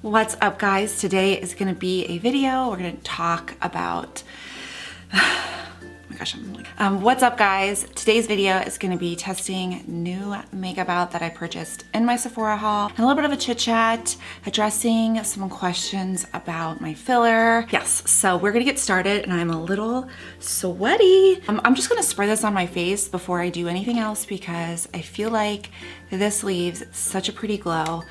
What's up, guys? Today is gonna be a video. We're gonna talk about oh my gosh, what's up, guys? Today's video is gonna be testing new makeup out that I purchased in my Sephora haul, and a little bit of a chit chat, addressing some questions about my filler. Yes, so we're gonna get started, and I'm a little sweaty. I'm just gonna spray this on my face before I do anything else because I feel like this leaves such a pretty glow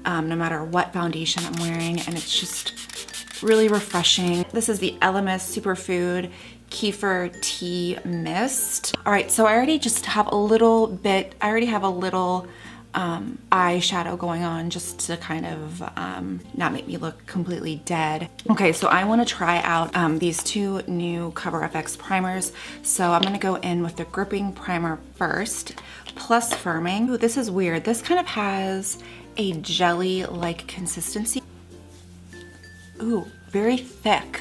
no matter what foundation I'm wearing, and it's just really refreshing. This is the LMS Superfood Kefir Tea Mist. All right, so I already just have a little bit, eyeshadow going on just to kind of not make me look completely dead. Okay, so I want to try out these two new Cover FX primers. So I'm gonna go in with the gripping primer first, plus firming. Ooh, this is weird. This kind of has a jelly-like consistency. Ooh, very thick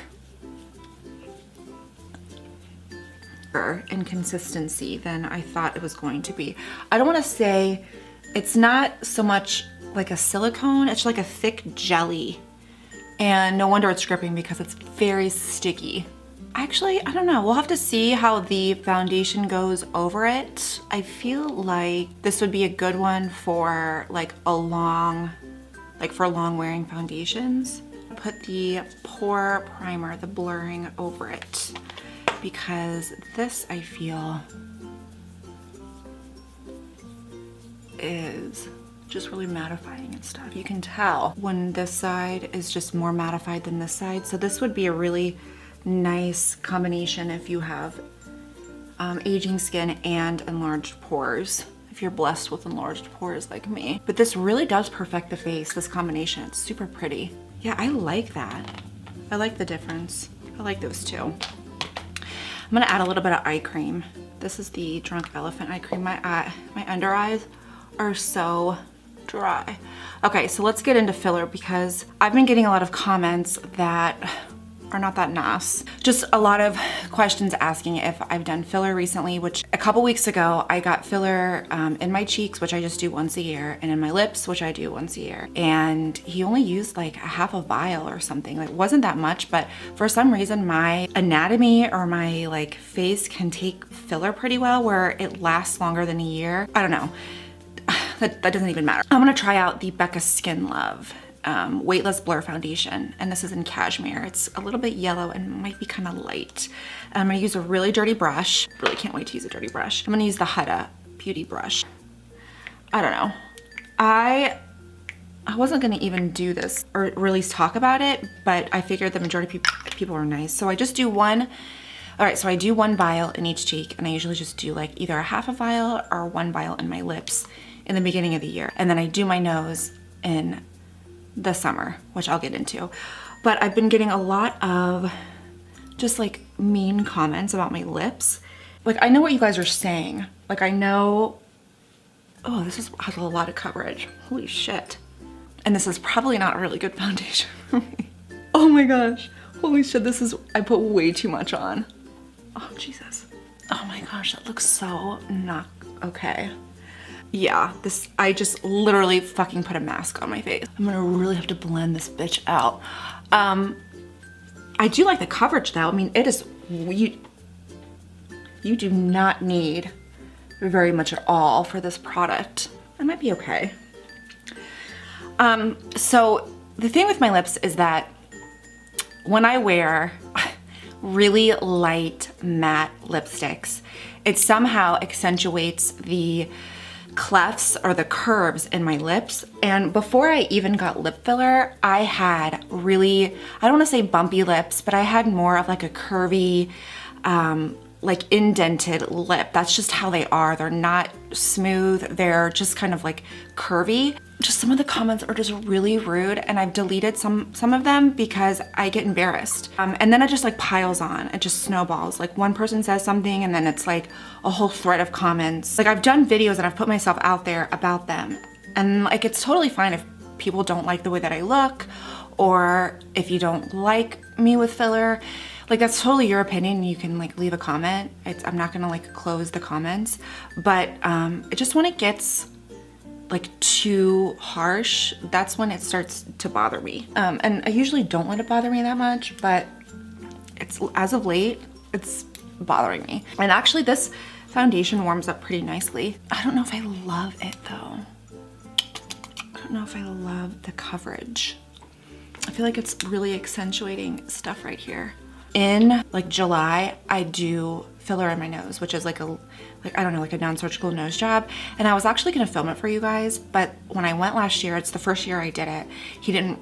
in consistency than I thought it was going to be. I don't want to say it's not so much like a silicone, it's like a thick jelly. And no wonder it's gripping because it's very sticky. Actually, I don't know. We'll have to see how the foundation goes over it. I feel like this would be a good one for like long wearing foundations. Put the pore primer, the blurring over it, because this, I feel, is just really mattifying and stuff. You can tell when this side is just more mattified than this side. So this would be a really nice combination if you have aging skin and enlarged pores, if you're blessed with enlarged pores like me. But this really does perfect the face, this combination. It's super pretty. Yeah, I like that. I like the difference. I like those two. I'm gonna add a little bit of eye cream. This is the Drunk Elephant eye cream. My under eyes are so dry. Okay, so let's get into filler because I've been getting a lot of comments that are not that nice. Just a lot of questions asking if I've done filler recently, which a couple weeks ago I got filler in my cheeks, which I just do once a year, and in my lips, which I do once a year. And he only used like a half a vial or something. Like, it wasn't that much, but for some reason my anatomy or my like face can take filler pretty well, where it lasts longer than a year. I don't know. That doesn't even matter. I'm gonna try out the Becca Skin Love Weightless Blur Foundation, and this is in Cashmere. It's a little bit yellow and might be kind of light. I'm gonna use a really dirty brush. Really can't wait to use a dirty brush. I'm gonna use the Huda Beauty brush. I don't know. I wasn't gonna even do this or really talk about it, but I figured the majority of people are nice. So I just do one. All right, so I do one vial in each cheek, and I usually just do like either a half a vial or one vial in my lips in the beginning of the year. And then I do my nose in the summer, which I'll get into. But I've been getting a lot of just like mean comments about my lips. Like, I know what you guys are saying. Like, I know, oh, has a lot of coverage. Holy shit. And this is probably not a really good foundation for me. Oh my gosh. Holy shit, I put way too much on. Oh, Jesus. Oh my gosh, that looks so not okay. Yeah, I just literally fucking put a mask on my face. I'm gonna really have to blend this bitch out. I do like the coverage though. I mean, it is, you do not need very much at all for this product. It might be okay. So the thing with my lips is that when I wear really light matte lipsticks, it somehow accentuates the clefts or the curves in my lips. And before I even got lip filler, I had really, I don't want to say bumpy lips, but I had more of like a curvy, like indented lip. That's just how they are. They're not smooth. They're just kind of like curvy. Just some of the comments are just really rude, and I've deleted some of them because I get embarrassed. And then it just like piles on, it just snowballs. Like, one person says something and then it's like a whole thread of comments. Like, I've done videos and I've put myself out there about them, and like, it's totally fine if people don't like the way that I look, or if you don't like me with filler. Like, that's totally your opinion. You can like leave a comment. I'm not gonna like close the comments, but just when it gets like too harsh, that's when it starts to bother me. And I usually don't let it bother me that much, but it's, as of late, it's bothering me. And actually this foundation warms up pretty nicely. I don't know if I love it though. I don't know if I love the coverage. I feel like it's really accentuating stuff right here. In like July, I do filler in my nose, which is like a, I don't know, like a non-surgical nose job. And I was actually gonna film it for you guys, but when I went last year, it's the first year I did it, he didn't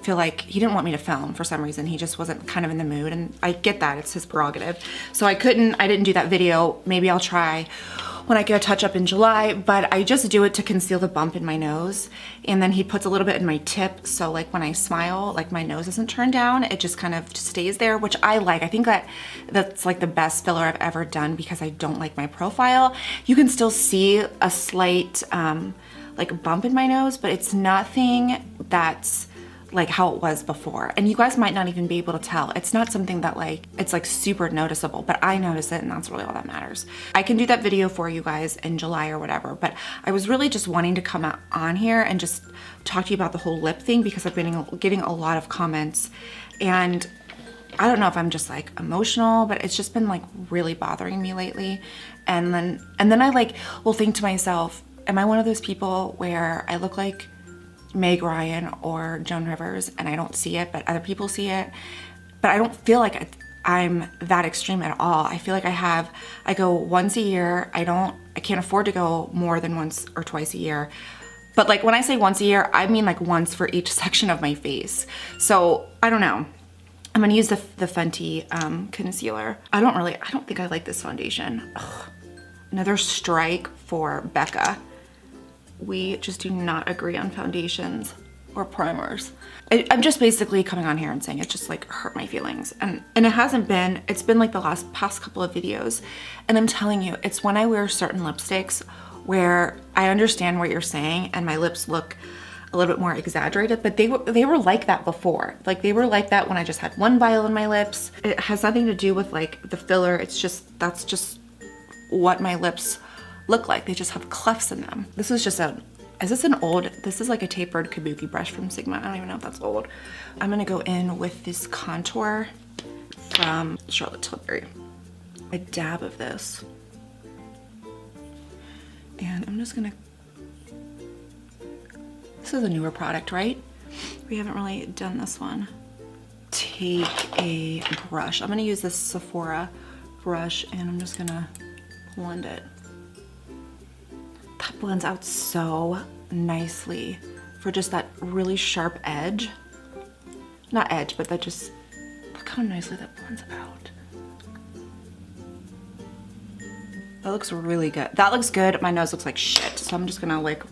want me to film for some reason. He just wasn't kind of in the mood, and I get that, it's his prerogative. So I didn't do that video. Maybe I'll try when I get a touch up in July, but I just do it to conceal the bump in my nose. And then he puts a little bit in my tip, so like when I smile, like my nose isn't turned down, it just kind of stays there, which I like. I think that's like the best filler I've ever done because I don't like my profile. You can still see a slight like bump in my nose, but it's nothing that's like how it was before. And you guys might not even be able to tell. It's not something that like, it's like super noticeable, but I notice it, and that's really all that matters. I can do that video for you guys in July or whatever, but I was really just wanting to come out on here and just talk to you about the whole lip thing because I've been getting a lot of comments, and I don't know if I'm just like emotional, but it's just been like really bothering me lately. And then I like will think to myself, am I one of those people where I look like Meg Ryan or Joan Rivers and I don't see it, but other people see it? But I don't feel like I'm that extreme at all. I feel like I go once a year. I can't afford to go more than once or twice a year. But like when I say once a year, I mean like once for each section of my face. So I don't know. I'm gonna use the Fenty concealer. I don't think I like this foundation. Ugh. Another strike for Becca. We just do not agree on foundations or primers. I'm just basically coming on here and saying it just like hurt my feelings. And it hasn't been, it's been like the past couple of videos. And I'm telling you, it's when I wear certain lipsticks where I understand what you're saying and my lips look a little bit more exaggerated, but they were like that before. Like they were like that when I just had one vial in my lips. It has nothing to do with like the filler. It's just, that's just what my lips look like. They just have clefts in them. This is just this is like a tapered kabuki brush from Sigma. I don't even know if that's old. I'm gonna go in with this contour from Charlotte Tilbury. A dab of this. And I'm just gonna, this is a newer product, right? We haven't really done this one. Take a brush. I'm gonna use this Sephora brush and I'm just gonna blend it. That blends out so nicely for just that really sharp edge. Not edge, but that just, look how nicely that blends out. That looks really good. That looks good. My nose looks like shit, so I'm just gonna like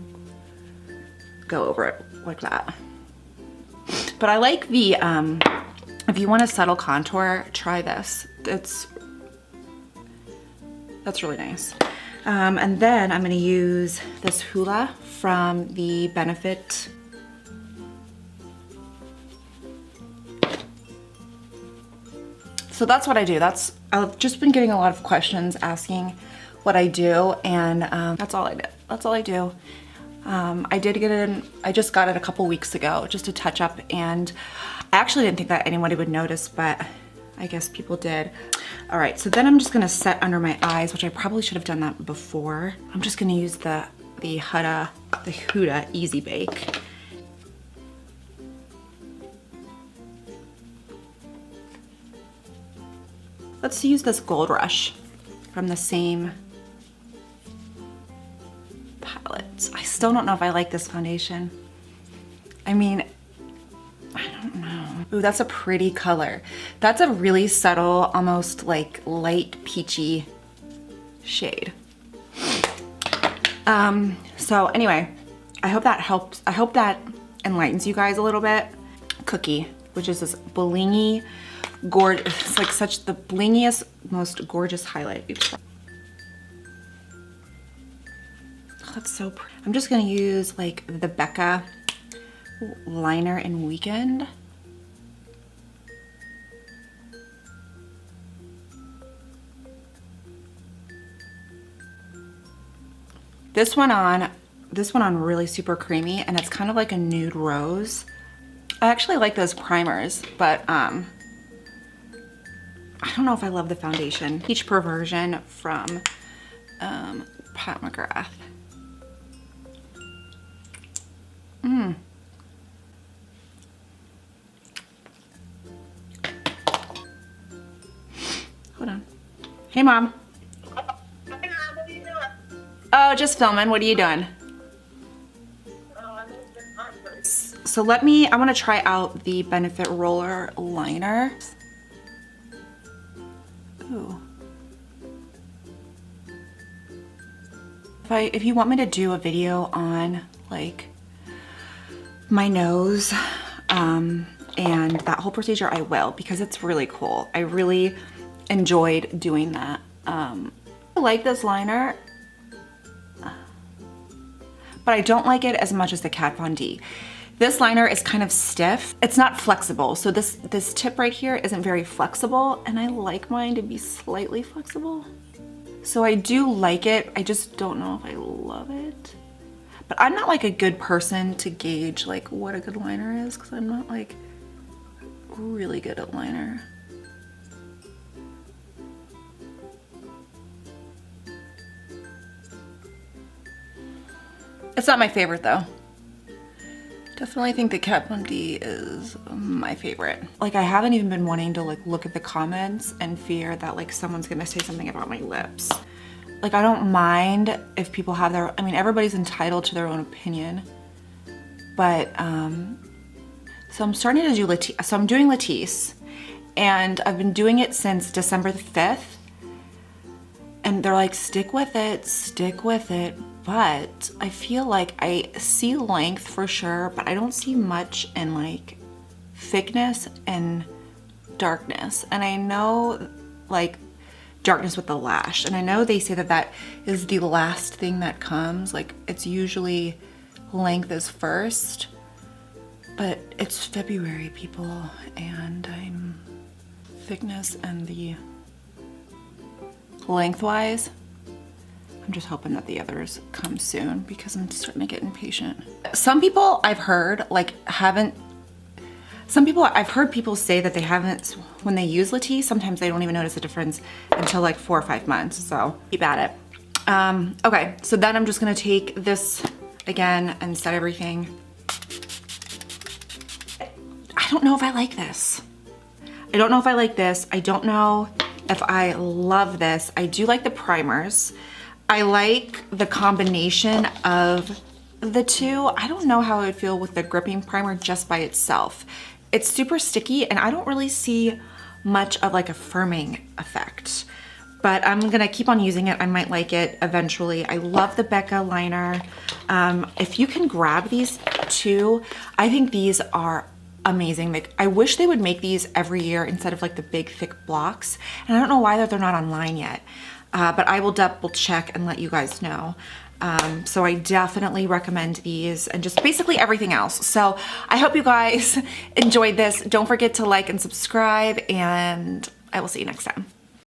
go over it like that. But I like the, if you want a subtle contour, try this. That's really nice. And then I'm gonna use this Hoola from the Benefit. So that's what I do. I've just been getting a lot of questions asking what I do, and that's all I do. That's all I do. I did get it in, I just got it a couple weeks ago, just a touch up, and I actually didn't think that anybody would notice, but I guess people did. All right, so then I'm just gonna set under my eyes, which I probably should have done that before. I'm just gonna use the Huda Easy Bake. Let's use this Gold Rush from the same palette. I still don't know if I like this foundation. I mean, I don't know. Ooh, that's a pretty color. That's a really subtle, almost like light peachy shade. So anyway, I hope that helps. I hope that enlightens you guys a little bit. Cookie, which is this blingy, gorgeous, it's like such the blingiest, most gorgeous highlight. Oops. Oh, that's so pretty. I'm just gonna use like the Becca liner in Weekend. This went on this one on really super creamy, and it's kind of like a nude rose. I actually like those primers, but I don't know if I love the foundation. Peach Perversion from Pat McGrath. Hold on. Hey, Mom. Hey, Mom, what are you doing? Oh, just filming. What are you doing? I'm just hungry. So I want to try out the Benefit Roller Liner. Ooh. If you want me to do a video on like my nose and that whole procedure, I will, because it's really cool. I really enjoyed doing that. I like this liner, but I don't like it as much as the Kat Von D. This liner is kind of stiff. It's not flexible. So this tip right here isn't very flexible, and I like mine to be slightly flexible. So I do like it. I just don't know if I love it. But I'm not like a good person to gauge like what a good liner is, because I'm not like really good at liner. It's not my favorite though. Definitely think the Kat Von D is my favorite. Like, I haven't even been wanting to like look at the comments and fear that like someone's gonna say something about my lips. Like, I don't mind if people have their, I mean, everybody's entitled to their own opinion. But, so I'm starting to do Latisse. So I'm doing Latisse, and I've been doing it since December the 5th. And they're like, stick with it, stick with it. But I feel like I see length for sure, but I don't see much in like thickness and darkness. And I know like darkness with the lash. And I know they say that that is the last thing that comes. Like, it's usually length is first, but it's February, people, and I'm thickness and the lengthwise. I'm just hoping that the others come soon because I'm starting to get impatient. Some people I've heard like I've heard people say that they haven't, when they use Latisse, sometimes they don't even notice a difference until like 4 or 5 months. So keep at it. Okay, so then I'm just gonna take this again and set everything. I don't know if I like this. I don't know if I like this. I don't know if I love this. I do like the primers. I like the combination of the two. I don't know how I would feel with the gripping primer just by itself. It's super sticky, and I don't really see much of like a firming effect. But I'm gonna keep on using it. I might like it eventually. I love the Becca liner. If you can grab these two, I think these are amazing. Like, I wish they would make these every year instead of like the big thick blocks. And I don't know why they're not online yet. But I will double check and let you guys know. So I definitely recommend these and just basically everything else. So I hope you guys enjoyed this. Don't forget to like and subscribe, and I will see you next time.